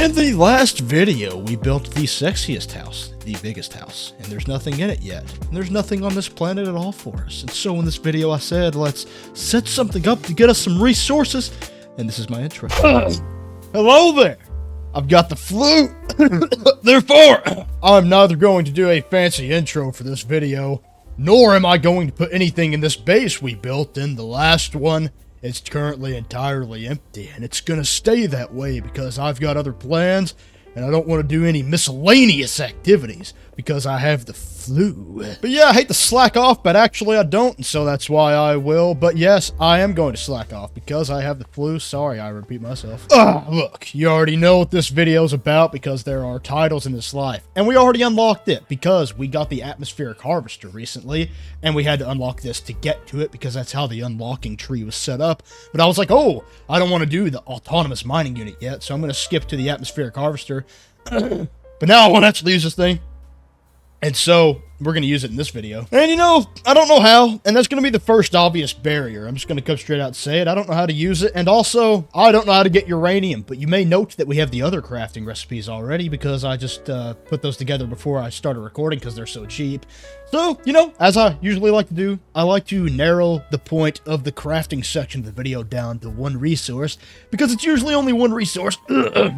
In the last video, we built the sexiest house, the biggest house, and there's nothing in it yet. And there's nothing on this planet at all for us. And so in this video I said, let's set something up to get us some resources, and this is my intro. Hello there! I've got the flu! Therefore, I'm neither going to do a fancy intro for this video, nor am I going to put anything in this base we built in the last one. It's currently entirely empty, and it's gonna stay that way because I've got other plans, and I don't want to do any miscellaneous activities because I have the flu. But yeah, I hate to slack off, but actually I don't, and so that's why I will. But yes, I am going to slack off because I have the flu. Sorry, I repeat myself. Look, you already know what this video's about because there are titles in this life, and we already unlocked it because we got the atmospheric harvester recently, and we had to unlock this to get to it because that's how the unlocking tree was set up. But I was like, oh, I don't want to do the autonomous mining unit yet, so I'm going to skip to the atmospheric harvester. But now I want to actually use this thing. And so, we're going to use it in this video. And you know, I don't know how, and that's going to be the first obvious barrier. I'm just going to come straight out and say it. I don't know how to use it, and also, I don't know how to get uranium. But you may note that we have the other crafting recipes already, because I just put those together before I started recording, because they're so cheap. So, you know, as I usually like to do, I like to narrow the point of the crafting section of the video down to one resource, because it's usually only one resource,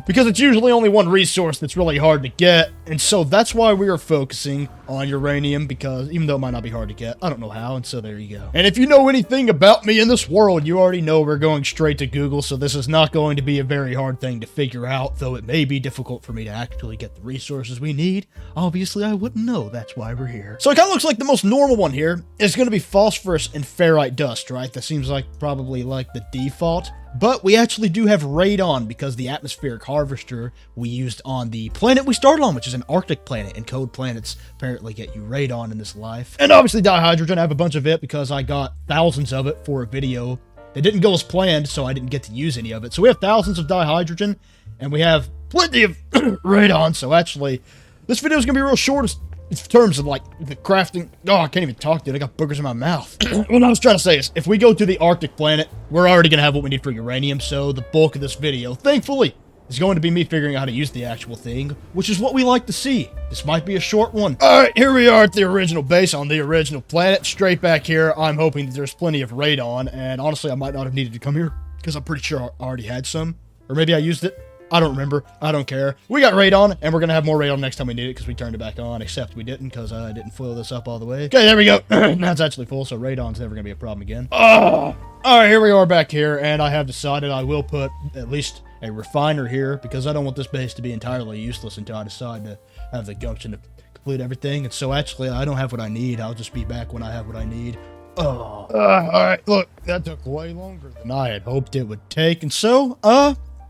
because it's usually only one resource that's really hard to get, and so that's why we are focusing on uranium, because even though it might not be hard to get, I don't know how, and so there you go. And if you know anything about me in this world, you already know we're going straight to Google, so this is not going to be a very hard thing to figure out, though it may be difficult for me to actually get the resources we need. Obviously, I wouldn't know, that's why we're here. So it kind of looks like the most normal one here is going to be phosphorus and ferrite dust, right? That seems like probably like the default. But we actually do have radon because the atmospheric harvester we used on the planet we started on, which is an Arctic planet, and cold planets apparently get you radon in this life. And obviously dihydrogen, I have a bunch of it because I got thousands of it for a video that didn't go as planned, so I didn't get to use any of it. So we have thousands of dihydrogen, and we have plenty of radon, so actually this video is going to be real short in terms of, like, the crafting. Oh, I can't even talk, dude. I got boogers in my mouth. What I was trying to say is, if we go to the Arctic planet, we're already going to have what we need for uranium, so the bulk of this video, thankfully, is going to be me figuring out how to use the actual thing, which is what we like to see. This might be a short one. Alright, here we are at the original base on the original planet. Straight back here, I'm hoping that there's plenty of radon, and honestly, I might not have needed to come here, because I'm pretty sure I already had some. Or maybe I used it. I don't remember. I don't care. We got radon, and we're going to have more radon next time we need it because we turned it back on, except we didn't because I didn't foil this up all the way. Okay, there we go. Now it's actually full, so radon's never going to be a problem again. All right, here we are back here, and I have decided I will put at least a refiner here because I don't want this base to be entirely useless until I decide to have the gumption to complete everything. And so actually, I don't have what I need. I'll just be back when I have what I need. All right, look, that took way longer than I had hoped it would take, and so,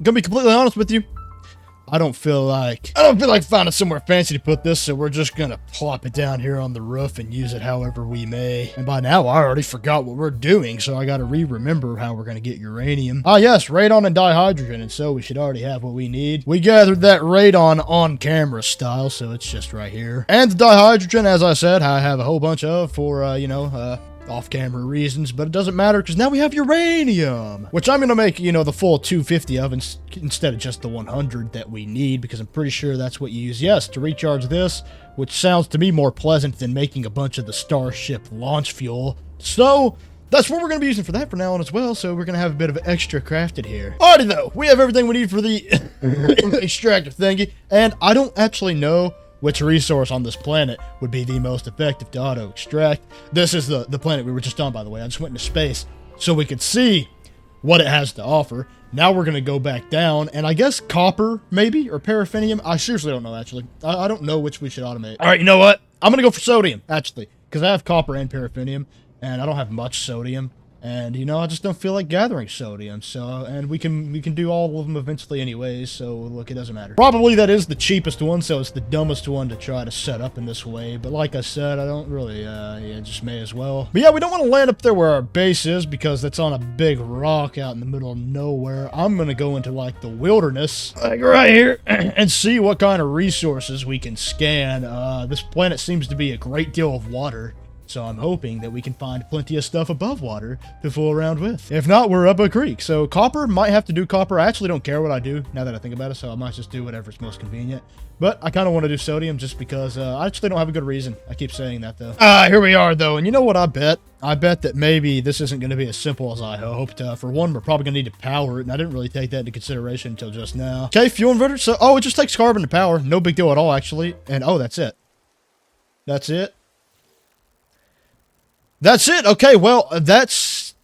gonna be completely honest with you, I don't feel like finding somewhere fancy to put this, so we're just gonna plop it down here on the roof and use it however we may. And by now, I already forgot what we're doing, so I gotta remember how we're gonna get uranium. Ah yes, radon and dihydrogen, and so we should already have what we need. We gathered that radon on camera style, so it's just right here. And the dihydrogen, as I said, I have a whole bunch of for, off-camera reasons, but it doesn't matter because now we have uranium, which I'm going to make, you know, the full 250 of instead of just the 100 that we need, because I'm pretty sure that's what you use, yes, to recharge this, which sounds to me more pleasant than making a bunch of the Starship launch fuel. So that's what we're going to be using for that for now on as well, so we're going to have a bit of extra crafted here. Alrighty though, we have everything we need for the extractor thingy, and I don't actually know which resource on this planet would be the most effective to auto-extract. This is the planet we were just on, by the way. I just went into space so we could see what it has to offer. Now we're going to go back down, and I guess copper, maybe, or paraffinium. I seriously don't know, actually. I don't know which we should automate. All right, you know what? I'm going to go for sodium, actually, because I have copper and paraffinium, and I don't have much sodium. And, you know, I just don't feel like gathering sodium, so, and we can do all of them eventually anyways, so, look, it doesn't matter. Probably that is the cheapest one, so it's the dumbest one to try to set up in this way, but like I said, I don't really, just may as well. But yeah, we don't want to land up there where our base is, because that's on a big rock out in the middle of nowhere. I'm gonna go into, like, the wilderness, like right here, and see what kind of resources we can scan. This planet seems to be a great deal of water. So I'm hoping that we can find plenty of stuff above water to fool around with. If not, we're up a creek. So copper, might have to do copper. I actually don't care what I do now that I think about it, so I might just do whatever's most convenient. But I kind of want to do sodium just because I actually don't have a good reason. I keep saying that, though. Here we are, though. And you know what I bet? I bet that maybe this isn't going to be as simple as I hoped. For one, we're probably going to need to power it, and I didn't really take that into consideration until just now. Okay, fuel inverter. So, oh, it just takes carbon to power. No big deal at all, actually. And, oh, that's it. That's it. That's it. Okay, well, that's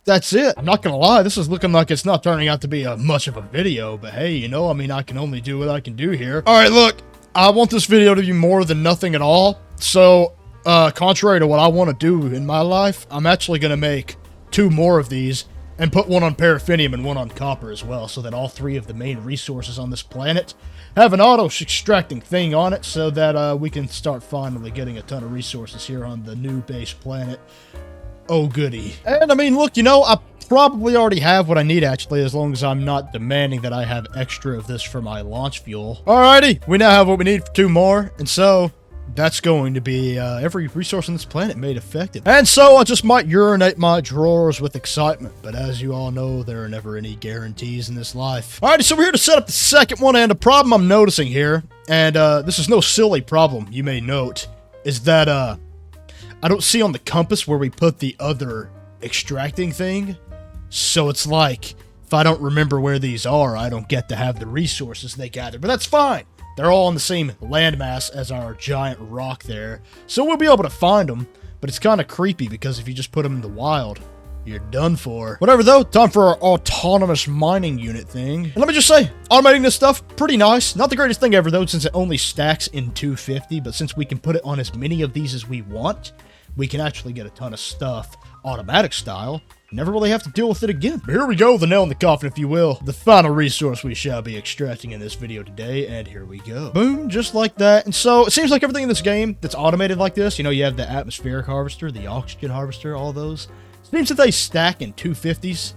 it. I'm not gonna lie, this is looking like it's not turning out to be much of a video, but hey, you know, I mean, I can only do what I can do here. All right, look, I want this video to be more than nothing at all. So, contrary to what I want to do in my life, I'm actually gonna make 2 more of these and put one on paraffinium and one on copper as well, so that all 3 of the main resources on this planet have an auto-extracting thing on it, so that we can start finally getting a ton of resources here on the new base planet. Oh, goody. And, I mean, look, you know, I probably already have what I need, actually, as long as I'm not demanding that I have extra of this for my launch fuel. Alrighty, we now have what we need for 2 more, and so that's going to be every resource on this planet made effective. And so I just might urinate my drawers with excitement, but as you all know, there are never any guarantees in this life. Alrighty, so we're here to set up the second one, and the problem I'm noticing here, and this is no silly problem, you may note, is that I don't see on the compass where we put the other extracting thing. So it's like, if I don't remember where these are, I don't get to have the resources they gather. But that's fine. They're all on the same landmass as our giant rock there. So we'll be able to find them. But it's kind of creepy because if you just put them in the wild, you're done for. Whatever though, time for our autonomous mining unit thing. And let me just say, automating this stuff, pretty nice. Not the greatest thing ever though, since it only stacks in 250. But since we can put it on as many of these as we want, we can actually get a ton of stuff automatic style. Never really have to deal with it again. But here we go, the nail in the coffin, if you will. The final resource we shall be extracting in this video today, and here we go. Boom, just like that. And so, it seems like everything in this game that's automated like this, you know, you have the atmospheric harvester, the oxygen harvester, all those. Seems that they stack in 250s.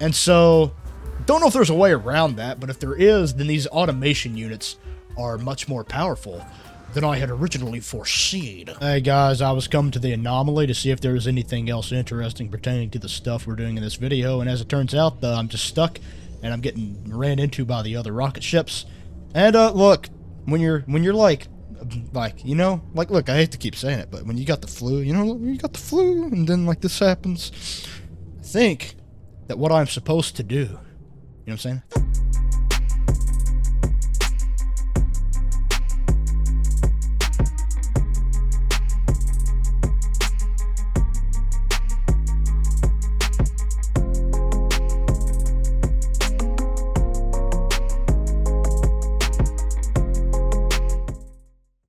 And so, don't know if there's a way around that, but if there is, then these automation units are much more powerful than I had originally foreseen. Hey guys, I was coming to the anomaly to see if there was anything else interesting pertaining to the stuff we're doing in this video, and as it turns out, I'm just stuck, and I'm getting ran into by the other rocket ships. And look, when you're like, you know, like, look, I hate to keep saying it, but when you got the flu, you know, you got the flu, and then like this happens, I think that what I'm supposed to do, you know what I'm saying?